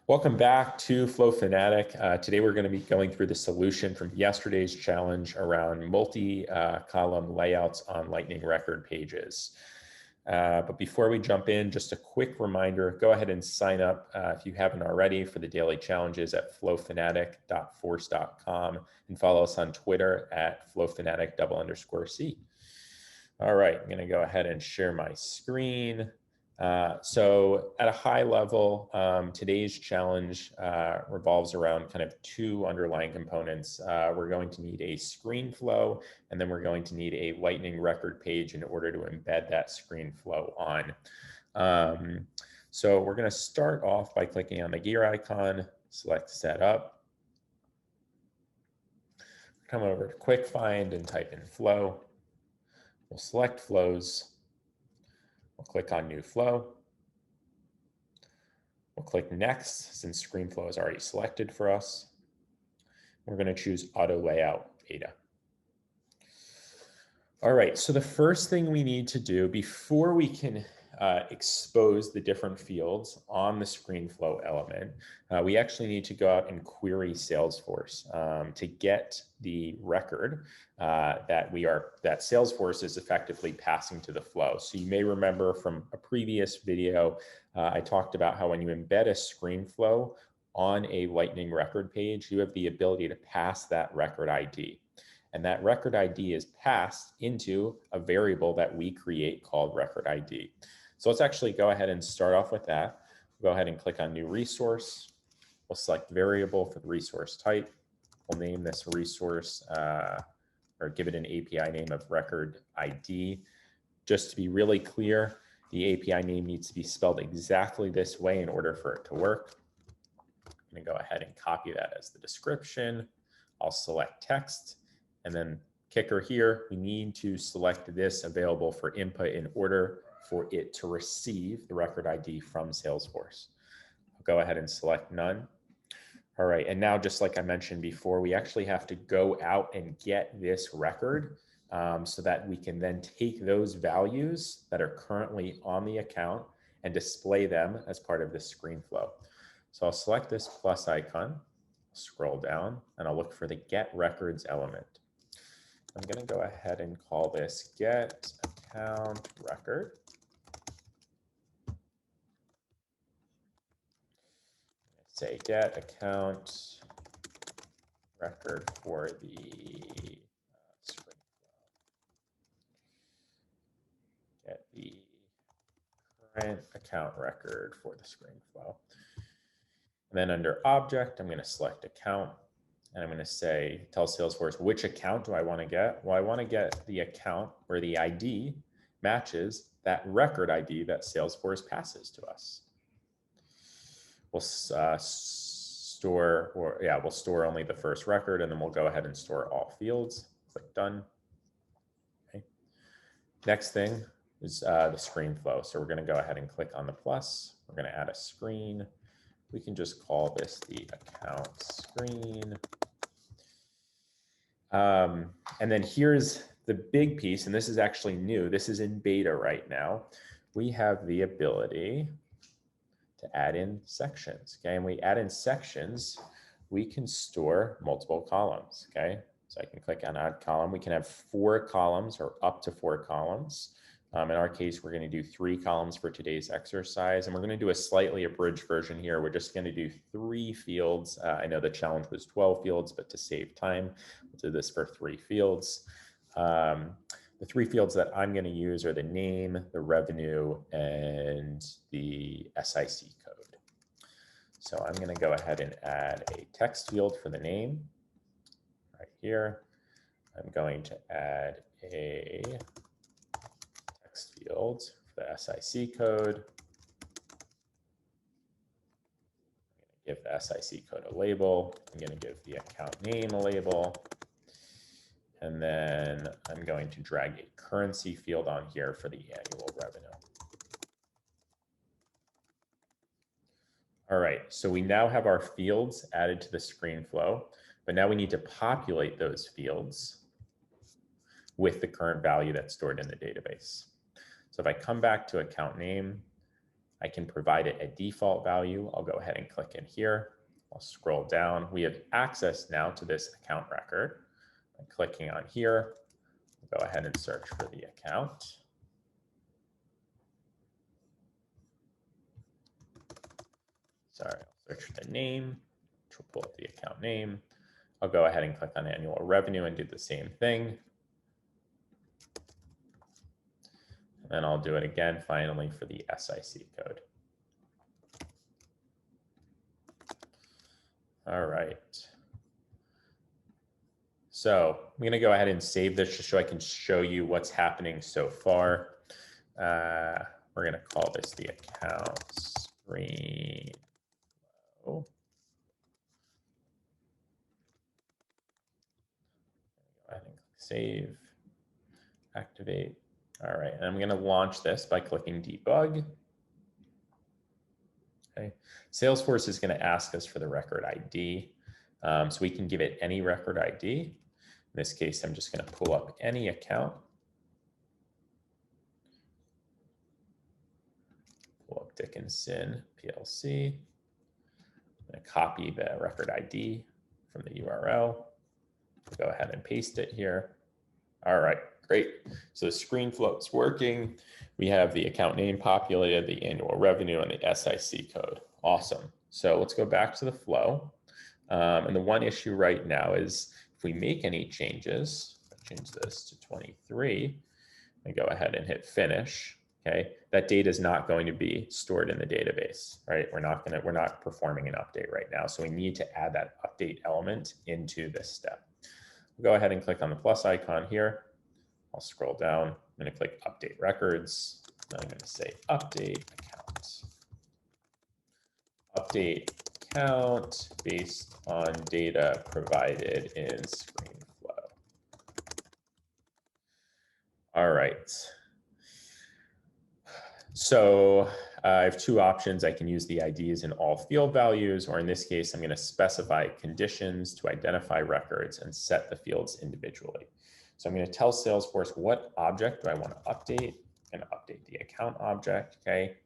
Welcome back to Flow Fanatic. Today we're going to be going through the solution from yesterday's challenge around multi-column layouts on Lightning record pages. But before we jump in, just a quick reminder, go ahead and sign up if you haven't already for the daily challenges at flowfanatic.force.com and follow us on Twitter at flowfanatic_C. All right, I'm going to go ahead and share my screen. So at a high level, today's challenge revolves around kind of two underlying components. We're going to need a Screenflow, and then we're going to need a Lightning record page in order to embed that Screenflow on. So we're going to start off by clicking on the gear icon, select Setup, come over to Quick Find and type in Flow. We'll select Flows. We'll click on New Flow. We'll click Next since Screenflow is already selected for us. We're going to choose Auto Layout Beta. All right, so the first thing we need to do before we can expose the different fields on the Screenflow element, we actually need to go out and query Salesforce to get the record that Salesforce is effectively passing to the flow. So you may remember from a previous video, I talked about how when you embed a Screenflow on a Lightning record page, you have the ability to pass that record ID. And that record ID is passed into a variable that we create called record ID. So let's actually go ahead and start off with that. We'll go ahead and click on New Resource. We'll select Variable for the resource type. We'll name this resource or give it an API name of record ID. Just to be really clear, the API name needs to be spelled exactly this way in order for it to work. I'm going to go ahead and copy that as the description. I'll select text. And then kicker here, we need to select this available for input in order for it to receive the record ID from Salesforce. I'll go ahead and select none. All right, and now just like I mentioned before, we actually have to go out and get this record so that we can then take those values that are currently on the account and display them as part of this Screenflow. So I'll select this plus icon, scroll down, and I'll look for the get records element. I'm going to go ahead and call this get account record. Say get account record for the Screenflow. Get the current account record for the Screenflow. And then under object, I'm going to select account. And I'm going to say, tell Salesforce, which account do I want to get? Well, I want to get the account where the ID matches that record ID that Salesforce passes to us. We'll store only the first record, and then we'll go ahead and store all fields. Click done. Okay. Next thing is the Screenflow. So we're going to go ahead and click on the plus. We're going to add a screen. We can just call this the account screen. And then here's the big piece, and this is actually new. This is in beta right now. We have the ability to add in sections, okay? And we add in sections, we can store multiple columns, okay? So I can click on add column. We can have 4 columns or up to 4 columns. In our case, we're going to do 3 columns for today's exercise, and we're going to do a slightly abridged version here. We're just going to do 3 fields. I know the challenge was 12 fields, but to save time, we'll do this for 3 fields. The 3 fields that I'm going to use are the name, the revenue, and the SIC code. So I'm going to go ahead and add a text field for the name right here. I'm going to add a field for the SIC code. I'm going to give the SIC code a label. I'm going to give the account name a label. And then I'm going to drag a currency field on here for the annual revenue. All right, so we now have our fields added to the Screenflow, but now we need to populate those fields with the current value that's stored in the database. So if I come back to account name, I can provide it a default value. I'll go ahead and click in here. I'll scroll down. We have access now to this account record. By clicking on here, I'll go ahead and search for the account. Sorry, I'll search the name, which will pull up the account name. I'll go ahead and click on annual revenue and do the same thing. And then I'll do it again, finally, for the SIC code. All right. So I'm going to go ahead and save this just so I can show you what's happening so far. We're going to call this the account Screenflow. Go ahead and click save, activate. All right, and I'm going to launch this by clicking debug. Okay, Salesforce is going to ask us for the record ID. So we can give it any record ID. In this case, I'm just going to pull up any account. Pull up Dickinson PLC. I'm going to copy the record ID from the URL. Go ahead and paste it here. All right, great. So the Screenflow is working. We have the account name populated, the annual revenue, and the SIC code. Awesome. So let's go back to the flow. And the one issue right now is if we make any changes, I'll change this to 23, and go ahead and hit finish. Okay, that data is not going to be stored in the database, right? We're not performing an update right now. So we need to add that update element into this step. We'll go ahead and click on the plus icon here. I'll scroll down. I'm going to click update records. Then I'm going to say update account. Update account based on data provided in Screenflow. All right. So I have two options. I can use the IDs in all field values, or in this case, I'm going to specify conditions to identify records and set the fields individually. So I'm going to tell Salesforce what object do I want to update. I'm going to update the account object. Okay.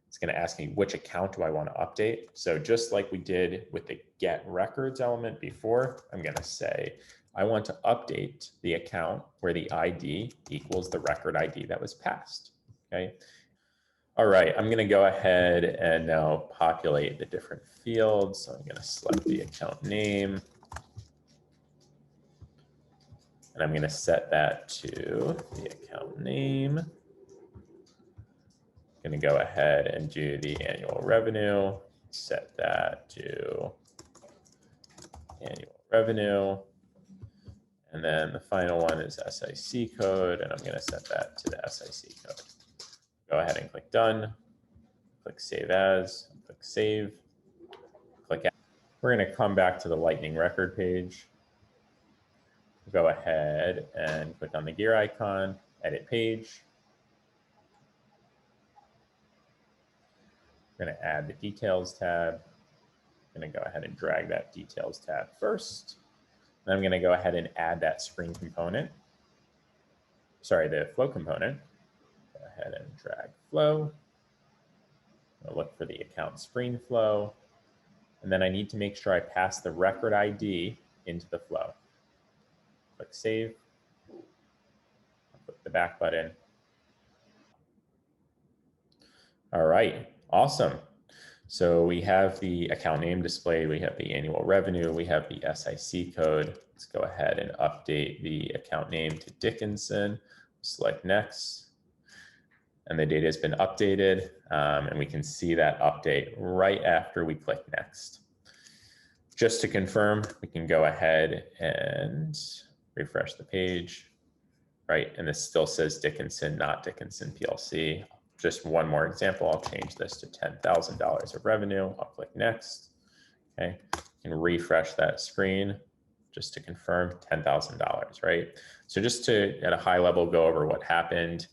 It's going to ask me which account do I want to update. So just like we did with the get records element before, I'm going to say I want to update the account where the ID equals the record ID that was passed. Okay. All right, I'm going to go ahead and now populate the different fields. So I'm going to select the account name. And I'm going to set that to the account name. I'm going to go ahead and do the annual revenue, set that to annual revenue. And then the final one is SIC code, and I'm going to set that to the SIC code. Go ahead and click done, click save as, click save, click add. We're going to come back to the Lightning record page. Go ahead and click on the gear icon, edit page. We're going to add the details tab. I'm going to go ahead and drag that details tab first. Then I'm going to go ahead and add that screen component. Sorry, the flow component. Go ahead and drag flow. I'll look for the account Screenflow. And then I need to make sure I pass the record ID into the flow. Click save. I'll click the back button. All right, awesome. So we have the account name displayed, we have the annual revenue, we have the SIC code. Let's go ahead and update the account name to Dickinson. Select next. And the data has been updated, and we can see that update right after we click next. Just to confirm, we can go ahead and refresh the page, right? And this still says Dickinson, not Dickinson PLC. Just one more example, I'll change this to $10,000 of revenue. I'll click next, okay? You can refresh that screen just to confirm $10,000, right? So just to, at a high level, go over what happened.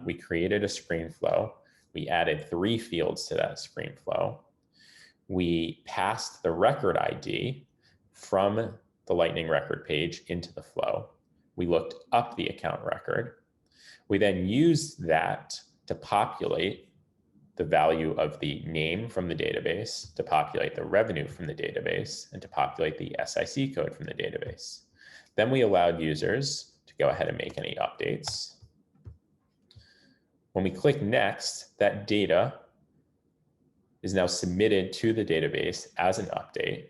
We created a Screenflow. We added 3 fields to that Screenflow. We passed the record ID from the Lightning record page into the flow. We looked up the account record. We then used that to populate the value of the name from the database, to populate the revenue from the database, and to populate the SIC code from the database. Then we allowed users to go ahead and make any updates. When we click next, that data is now submitted to the database as an update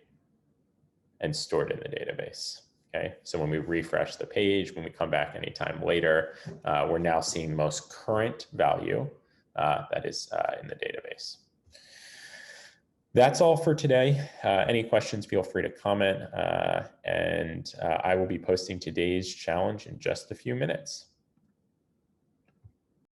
and stored in the database. Okay, so when we refresh the page, when we come back anytime later, we're now seeing the most current value that is in the database. That's all for today. Any questions, feel free to comment, and I will be posting today's challenge in just a few minutes.